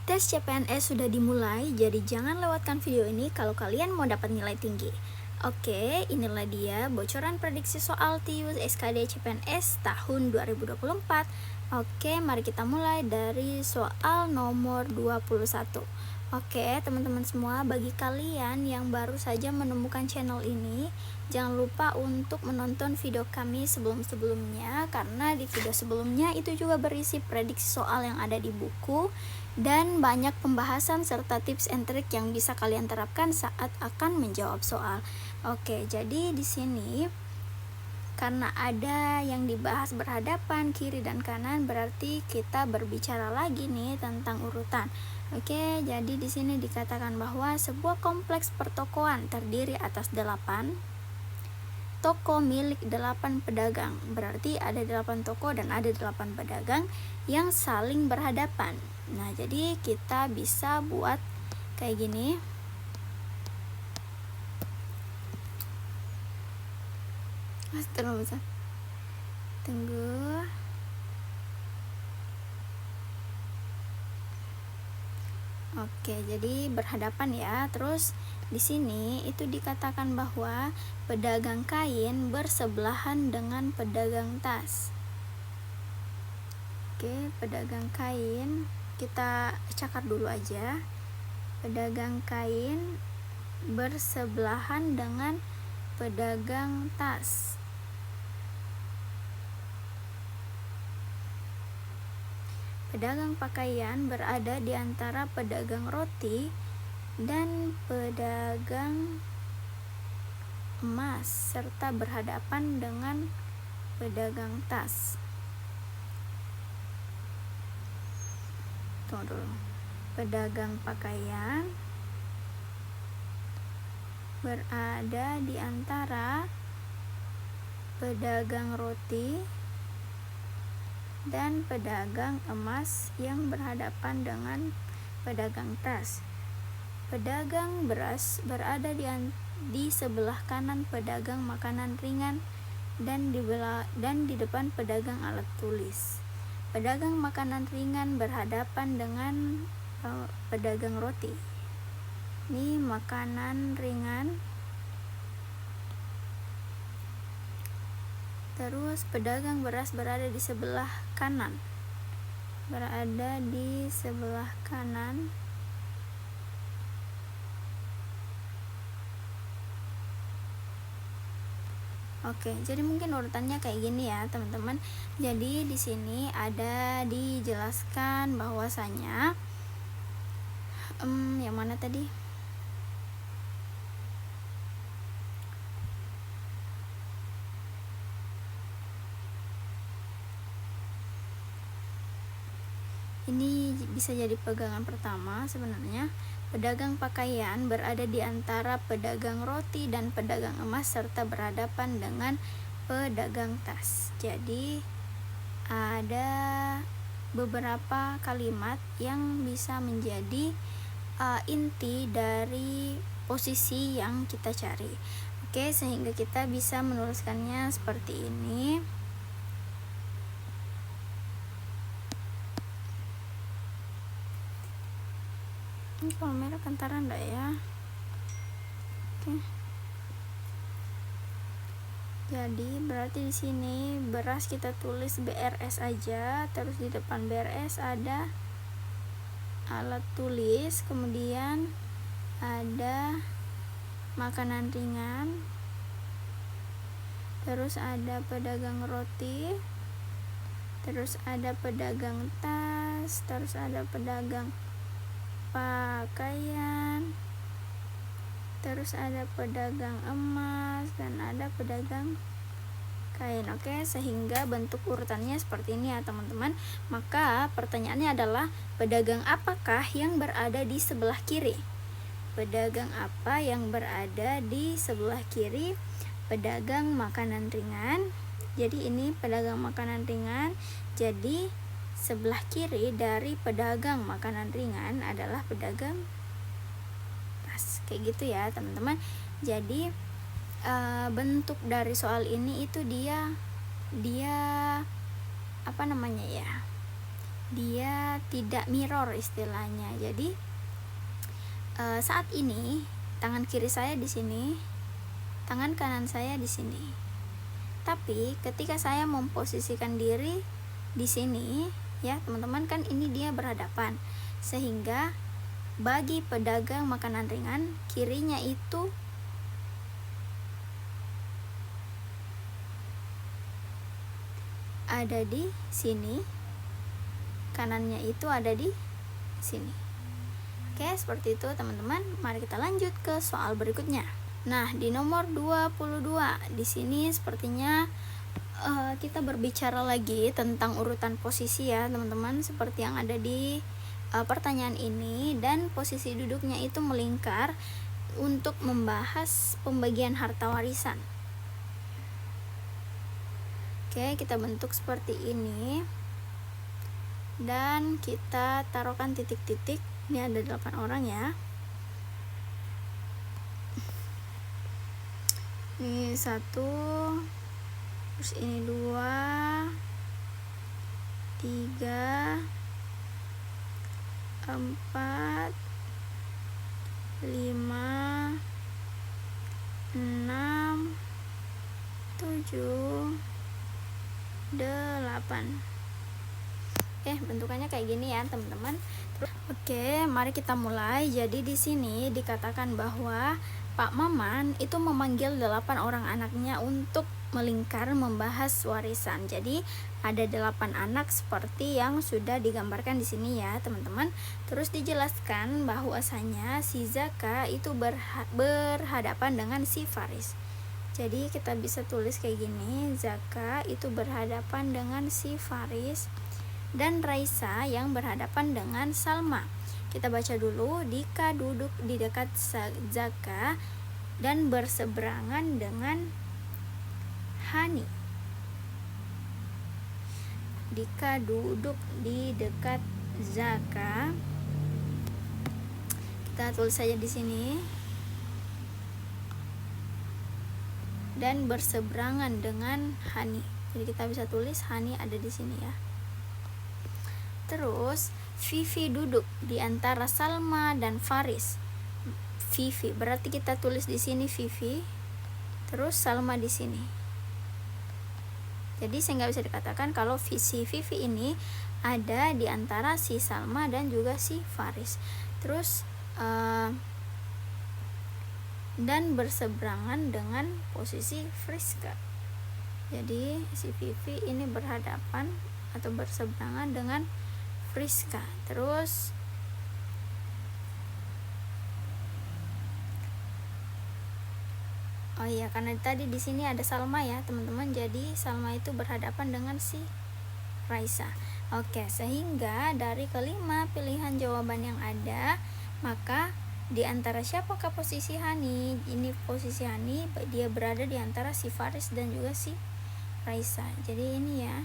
Tes CPNS sudah dimulai, jadi jangan lewatkan video ini kalau kalian mau dapat nilai tinggi. Oke, inilah dia bocoran prediksi soal TIUS SKD CPNS tahun 2024. Oke, mari kita mulai dari soal nomor 21. Oke, teman-teman semua, bagi kalian yang baru saja menemukan channel ini, jangan lupa untuk menonton video kami sebelum-sebelumnya, karena di video sebelumnya itu juga berisi prediksi soal yang ada di buku dan banyak pembahasan serta tips and trik yang bisa kalian terapkan saat akan menjawab soal. Oke, jadi di sini karena ada yang dibahas berhadapan kiri dan kanan, berarti kita berbicara lagi nih tentang urutan. Oke, jadi di sini dikatakan bahwa sebuah kompleks pertokoan terdiri atas 8 toko milik 8 pedagang. Berarti ada 8 toko dan ada 8 pedagang yang saling berhadapan. Nah, jadi kita bisa buat kayak gini. Tunggu. Oke, jadi berhadapan ya. Terus di sini itu dikatakan bahwa pedagang kain bersebelahan dengan pedagang tas. Oke, pedagang kain kita cakar dulu aja. Pedagang kain bersebelahan dengan pedagang tas. Pedagang pakaian berada di antara pedagang roti dan pedagang emas serta berhadapan dengan pedagang tas. Tunggu dulu. Pedagang pakaian berada di antara pedagang roti dan pedagang emas yang berhadapan dengan pedagang tas. Pedagang beras berada di sebelah kanan pedagang makanan ringan dan di depan pedagang alat tulis. Pedagang makanan ringan berhadapan dengan pedagang roti. Ini makanan ringan. Terus pedagang beras berada di sebelah kanan. Oke, jadi mungkin urutannya kayak gini ya, teman-teman. Jadi di sini ada dijelaskan bahwasanya yang mana tadi? Ini bisa jadi pegangan pertama sebenarnya. Pedagang pakaian berada di antara pedagang roti dan pedagang emas serta berhadapan dengan pedagang tas. Jadi ada beberapa kalimat yang bisa menjadi inti dari posisi yang kita cari. Oke, sehingga kita bisa menuliskannya seperti ini. Ini kalau merah kentara enggak ya? Oke. Jadi berarti di sini beras kita tulis BRS aja, terus di depan BRS ada alat tulis, kemudian ada makanan ringan, terus ada pedagang roti, terus ada pedagang tas, terus ada pedagang pakaian, terus ada pedagang emas dan ada pedagang kain. Oke, sehingga bentuk urutannya seperti ini ya, teman-teman. Maka pertanyaannya adalah pedagang apakah yang berada di sebelah kiri? Pedagang apa yang berada di sebelah kiri? Pedagang makanan ringan. Jadi ini pedagang makanan ringan. Jadi sebelah kiri dari pedagang makanan ringan adalah pedagang tas. Kayak gitu ya, teman-teman. Jadi bentuk dari soal ini itu dia apa namanya ya, dia tidak mirror istilahnya. Jadi saat ini tangan kiri saya di sini, tangan kanan saya di sini. Tapi ketika saya memposisikan diri di sini, ya teman-teman, kan ini dia berhadapan, sehingga bagi pedagang makanan ringan, kirinya itu ada di sini, kanannya itu ada di sini. Oke, seperti itu teman-teman. Mari kita lanjut ke soal berikutnya. Nah, di nomor 22 di sini sepertinya kita berbicara lagi tentang urutan posisi ya teman-teman, seperti yang ada di pertanyaan ini, dan posisi duduknya itu melingkar untuk membahas pembagian harta warisan. Oke, kita bentuk seperti ini dan kita taruhkan titik-titik. Ini ada 8 orang ya. Ini 1, terus ini 2, 3, 4, 5, 6, 7, 8. Bentukannya kayak gini ya teman-teman. Oke, mari kita mulai. Jadi di sini dikatakan bahwa Pak Maman itu memanggil 8 orang anaknya untuk melingkar membahas warisan. Jadi ada 8 anak seperti yang sudah digambarkan di sini ya teman-teman. Terus dijelaskan bahwasanya si Zaka itu berhadapan dengan si Faris. Jadi kita bisa tulis kayak gini, Zaka itu berhadapan dengan si Faris, dan Raisa yang berhadapan dengan Salma. Kita baca dulu. Dika duduk di dekat Zaka dan berseberangan dengan Hani. Dika duduk di dekat Zaka. Kita tulis saja di sini. Dan berseberangan dengan Hani. Jadi kita bisa tulis Hani ada di sini ya. Terus Vivi duduk di antara Salma dan Faris. Vivi berarti kita tulis di sini Vivi. Terus Salma di sini. Jadi sehingga bisa dikatakan kalau si Vivi ini ada di antara si Salma dan juga si Faris. Terus dan berseberangan dengan posisi Friska. Jadi si Vivi ini berhadapan atau berseberangan dengan Friska. Terus karena tadi di sini ada Salma ya teman-teman, jadi Salma itu berhadapan dengan si Raisa. Oke, sehingga dari kelima pilihan jawaban yang ada, maka di antara siapakah posisi Hani? Ini posisi Hani, dia berada di antara si Faris dan juga si Raisa. Jadi ini ya,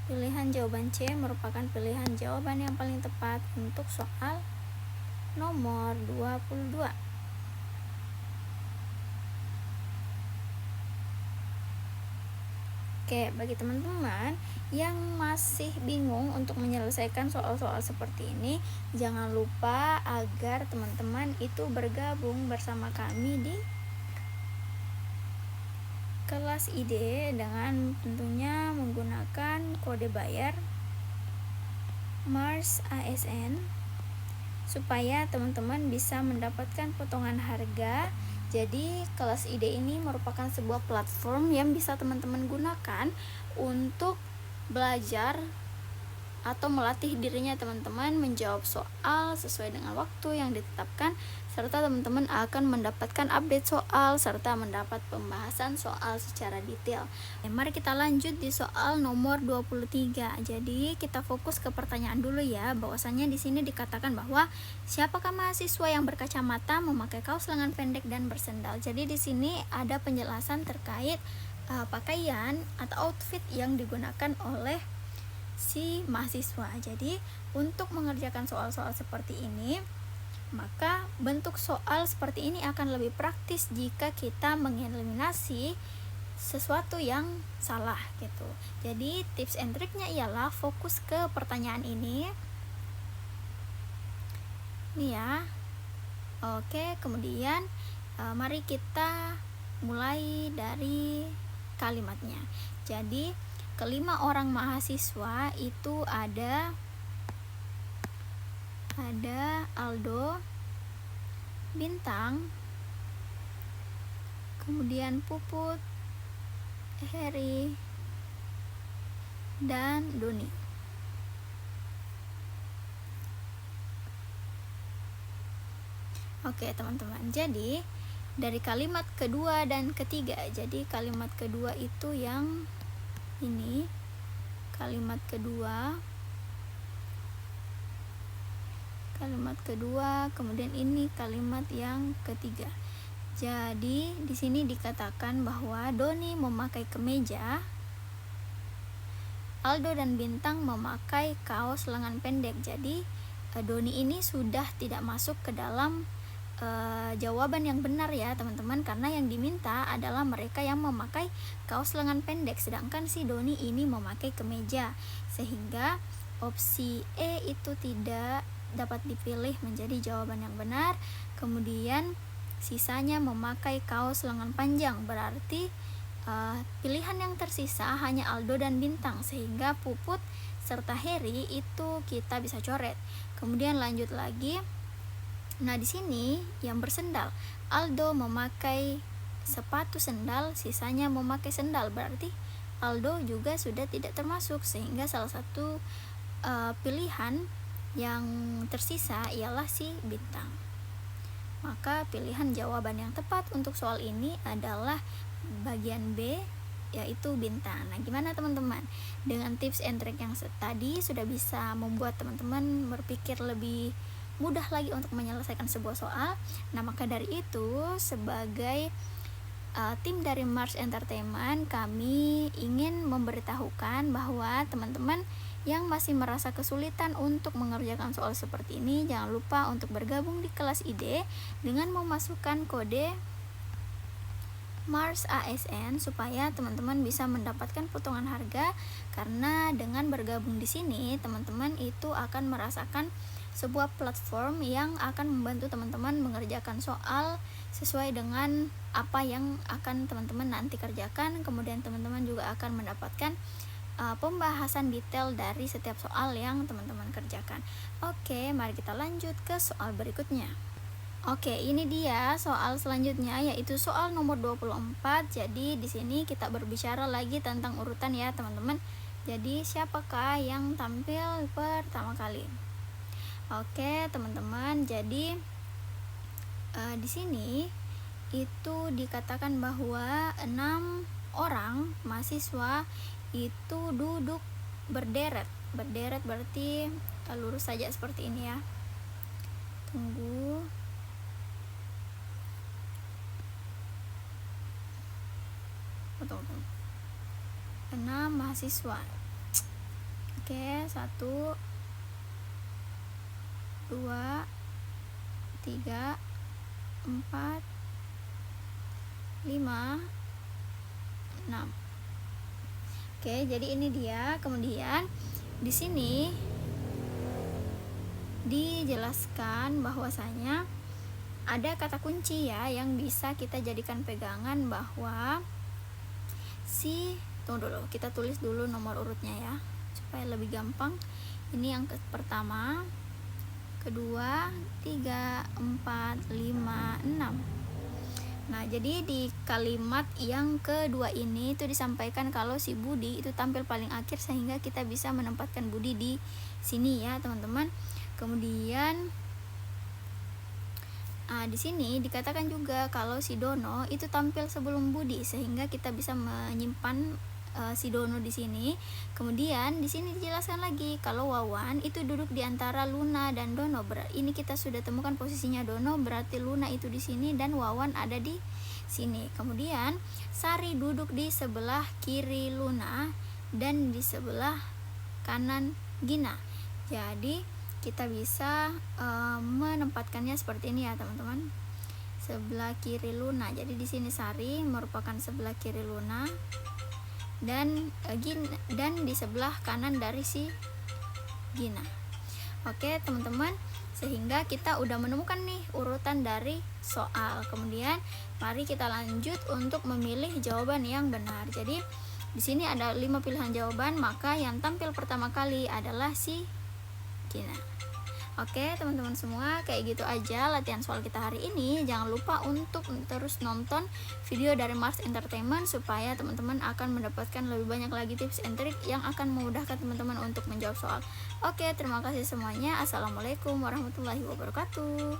pilihan jawaban C merupakan pilihan jawaban yang paling tepat untuk soal nomor 22. Oke, bagi teman-teman yang masih bingung untuk menyelesaikan soal-soal seperti ini, jangan lupa agar teman-teman itu bergabung bersama kami di kelas ID dengan tentunya menggunakan kode bayar Mars ASN supaya teman-teman bisa mendapatkan potongan harga. Jadi kelas ID ini merupakan sebuah platform yang bisa teman-teman gunakan untuk belajar atau melatih dirinya teman-teman menjawab soal sesuai dengan waktu yang ditetapkan, serta teman-teman akan mendapatkan update soal serta mendapat pembahasan soal secara detail. Mari kita lanjut di soal nomor 23. Jadi kita fokus ke pertanyaan dulu ya, bahwasannya di sini dikatakan bahwa siapakah mahasiswa yang berkacamata, memakai kaos lengan pendek dan bersendal. Jadi di sini ada penjelasan terkait pakaian atau outfit yang digunakan oleh si mahasiswa. Jadi untuk mengerjakan soal-soal seperti ini, maka bentuk soal seperti ini akan lebih praktis jika kita mengeliminasi sesuatu yang salah gitu. Jadi tips and triknya ialah fokus ke pertanyaan ini ya. Oke, kemudian mari kita mulai dari kalimatnya. Jadi kelima orang mahasiswa itu ada Aldo, Bintang, kemudian Puput, Heri, dan Doni. Oke teman-teman, jadi dari kalimat kedua dan ketiga, jadi kalimat kedua itu yang ini, kalimat kedua, kemudian ini kalimat yang ketiga. Jadi di sini dikatakan bahwa Doni memakai kemeja, Aldo dan Bintang memakai kaos lengan pendek. Jadi Doni ini sudah tidak masuk ke dalam jawaban yang benar ya teman-teman, karena yang diminta adalah mereka yang memakai kaos lengan pendek, sedangkan si Doni ini memakai kemeja, sehingga opsi E itu tidak dapat dipilih menjadi jawaban yang benar. Kemudian sisanya memakai kaos lengan panjang, berarti pilihan yang tersisa hanya Aldo dan Bintang, sehingga Puput serta Heri itu kita bisa coret. Kemudian lanjut lagi. Nah, di sini yang bersendal, Aldo memakai sepatu sendal, sisanya memakai sendal, berarti Aldo juga sudah tidak termasuk, sehingga salah satu pilihan yang tersisa ialah si Bintang. Maka pilihan jawaban yang tepat untuk soal ini adalah bagian B, yaitu Bintang. Nah, gimana teman-teman? Dengan tips and trick yang tadi sudah bisa membuat teman-teman berpikir lebih mudah lagi untuk menyelesaikan sebuah soal. Nah, maka dari itu sebagai tim dari Mars Entertainment, kami ingin memberitahukan bahwa teman-teman yang masih merasa kesulitan untuk mengerjakan soal seperti ini, jangan lupa untuk bergabung di kelas ID dengan memasukkan kode Mars ASN supaya teman-teman bisa mendapatkan potongan harga, karena dengan bergabung di sini teman-teman itu akan merasakan sebuah platform yang akan membantu teman-teman mengerjakan soal sesuai dengan apa yang akan teman-teman nanti kerjakan. Kemudian teman-teman juga akan mendapatkan pembahasan detail dari setiap soal yang teman-teman kerjakan. Oke, mari kita lanjut ke soal berikutnya. Oke, ini dia soal selanjutnya, yaitu soal nomor 24. Jadi di sini kita berbicara lagi tentang urutan ya, teman-teman. Jadi siapakah yang tampil pertama kali? Oke, teman-teman. Jadi di sini itu dikatakan bahwa 6 orang mahasiswa itu duduk berderet berarti lurus saja seperti ini ya. Tunggu. Tunggu. 6 mahasiswa. Oke, 1 2 3 4 5 6. Oke, jadi ini dia. Kemudian di sini dijelaskan bahwasanya ada kata kunci ya yang bisa kita jadikan pegangan bahwa tunggu dulu, kita tulis dulu nomor urutnya ya supaya lebih gampang. Ini yang pertama, kedua, 3, 4, 5, 6. Nah, jadi di kalimat yang kedua ini itu disampaikan kalau si Budi itu tampil paling akhir, sehingga kita bisa menempatkan Budi di sini ya, teman-teman. Kemudian di sini dikatakan juga kalau si Dono itu tampil sebelum Budi, sehingga kita bisa menyimpan si Dono di sini. Kemudian di sini dijelaskan lagi kalau Wawan itu duduk di antara Luna dan Dono. Ini kita sudah temukan posisinya Dono, berarti Luna itu di sini dan Wawan ada di sini. Kemudian Sari duduk di sebelah kiri Luna dan di sebelah kanan Gina. Jadi kita bisa menempatkannya seperti ini ya, teman-teman. sebelah kiri Luna. Jadi di sini Sari merupakan sebelah kiri Luna dan dan di sebelah kanan dari si Gina. Oke teman-teman, sehingga kita udah menemukan nih urutan dari soal. Kemudian mari kita lanjut untuk memilih jawaban yang benar. Jadi di sini ada 5 pilihan jawaban, maka yang tampil pertama kali adalah si Gina. Oke teman-teman semua, kayak gitu aja latihan soal kita hari ini. Jangan lupa untuk terus nonton video dari Mars Entertainment supaya teman-teman akan mendapatkan lebih banyak lagi tips and trik yang akan memudahkan teman-teman untuk menjawab soal. Oke, terima kasih semuanya. Assalamualaikum warahmatullahi wabarakatuh.